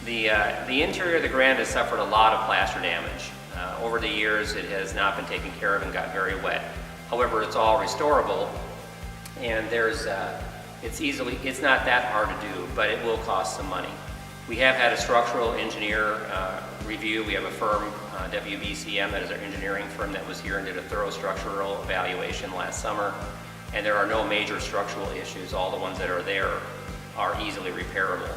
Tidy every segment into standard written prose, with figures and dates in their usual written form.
The interior of the Grand has suffered a lot of plaster damage. Over the years it has not been taken care of and got very wet. However, it's all restorable, and it's not that hard to do, but it will cost some money. We have had a structural engineer review. We have a firm, WBCM, that is our engineering firm, that was here and did a thorough structural evaluation last summer, and there are no major structural issues. All the ones that are there are easily repairable.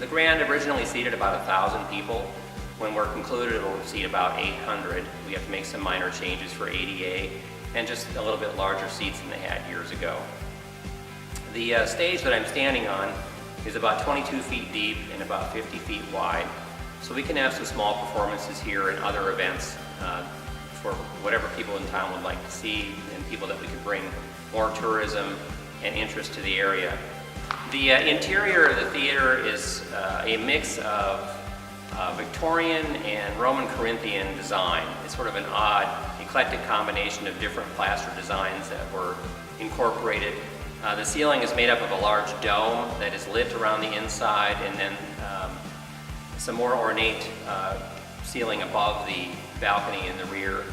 The Grand originally seated about 1,000 people. When we're concluded, it will seat about 800. We have to make some minor changes for ADA and just a little bit larger seats than they had years ago. The stage that I'm standing on is about 22 feet deep and about 50 feet wide. So we can have some small performances here and other events for whatever people in town would like to see, and people that we could bring more tourism and interest to the area. The interior of the theater is a mix of Victorian and Roman Corinthian design. It's sort of an odd, eclectic combination of different plaster designs that were incorporated. The ceiling is made up of a large dome that is lit around the inside, and then some more ornate ceiling above the balcony in the rear.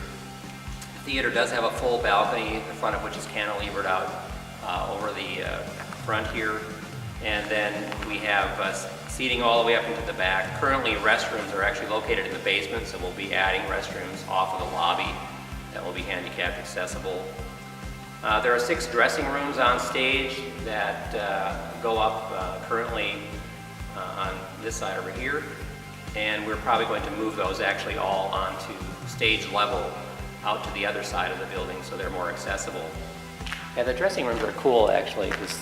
The theater does have a full balcony, the front of which is cantilevered out over the front here. And then we have seating all the way up into the back. Currently, restrooms are actually located in the basement, so we'll be adding restrooms off of the lobby that will be handicapped accessible. There are 6 dressing rooms on stage that go up currently on this side over here, and we're probably going to move those actually all onto stage level out to the other side of the building so they're more accessible. Yeah, the dressing rooms are cool actually, because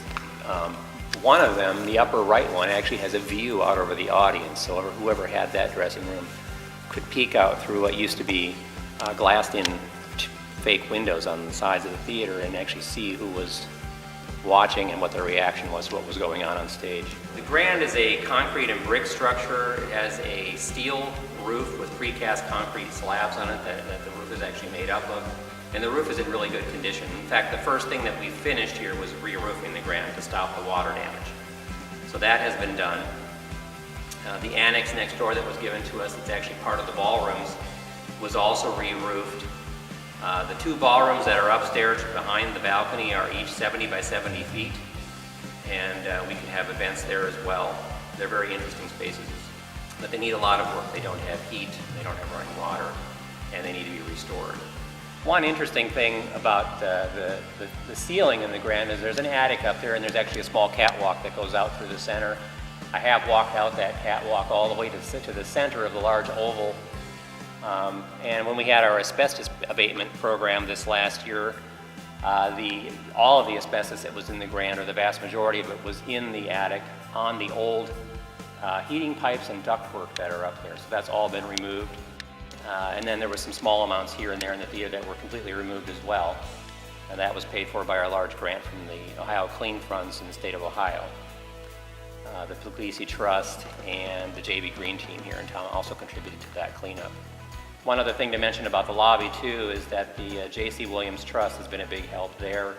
one of them, the upper right one, actually has a view out over the audience, so whoever had that dressing room could peek out through what used to be glassed-in fake windows on the sides of the theater and actually see who was watching and what their reaction was to what was going on stage. The Grand is a concrete and brick structure. It has a steel roof with precast concrete slabs on it that the roof is actually made up of. And the roof is in really good condition. In fact, the first thing that we finished here was re-roofing the Grand to stop the water damage. So that has been done. The annex next door that was given to us, that's actually part of the ballrooms, was also re-roofed. The 2 ballrooms that are upstairs behind the balcony are each 70 by 70 feet, and we can have events there as well. They're very interesting spaces, but they need a lot of work. They don't have heat, they don't have running water, and they need to be restored. One interesting thing about the ceiling in the Grand is there's an attic up there, and there's actually a small catwalk that goes out through the center. I have walked out that catwalk all the way to the center of the large oval. And when we had our asbestos abatement program this last year, all of the asbestos that was in the Grand, or the vast majority of it, was in the attic on the old heating pipes and ductwork that are up there. So that's all been removed. And then there were some small amounts here and there in the theater that were completely removed as well. And that was paid for by our large grant from the Ohio Clean Funds in the state of Ohio. The Puglisi Trust and the J.B. Green team here in town also contributed to that cleanup. One other thing to mention about the lobby too is that the J.C. Williams Trust has been a big help there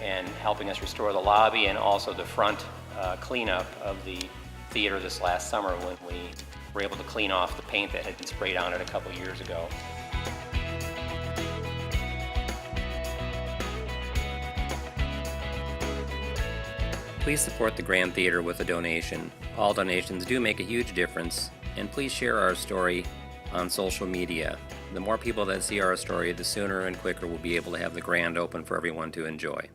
in helping us restore the lobby, and also the front cleanup of the theater this last summer when we were able to clean off the paint that had been sprayed on it a couple years ago. Please support the Grand Theater with a donation. All donations do make a huge difference, and please share our story on social media. The more people that see our story, the sooner and quicker we'll be able to have the Grand open for everyone to enjoy.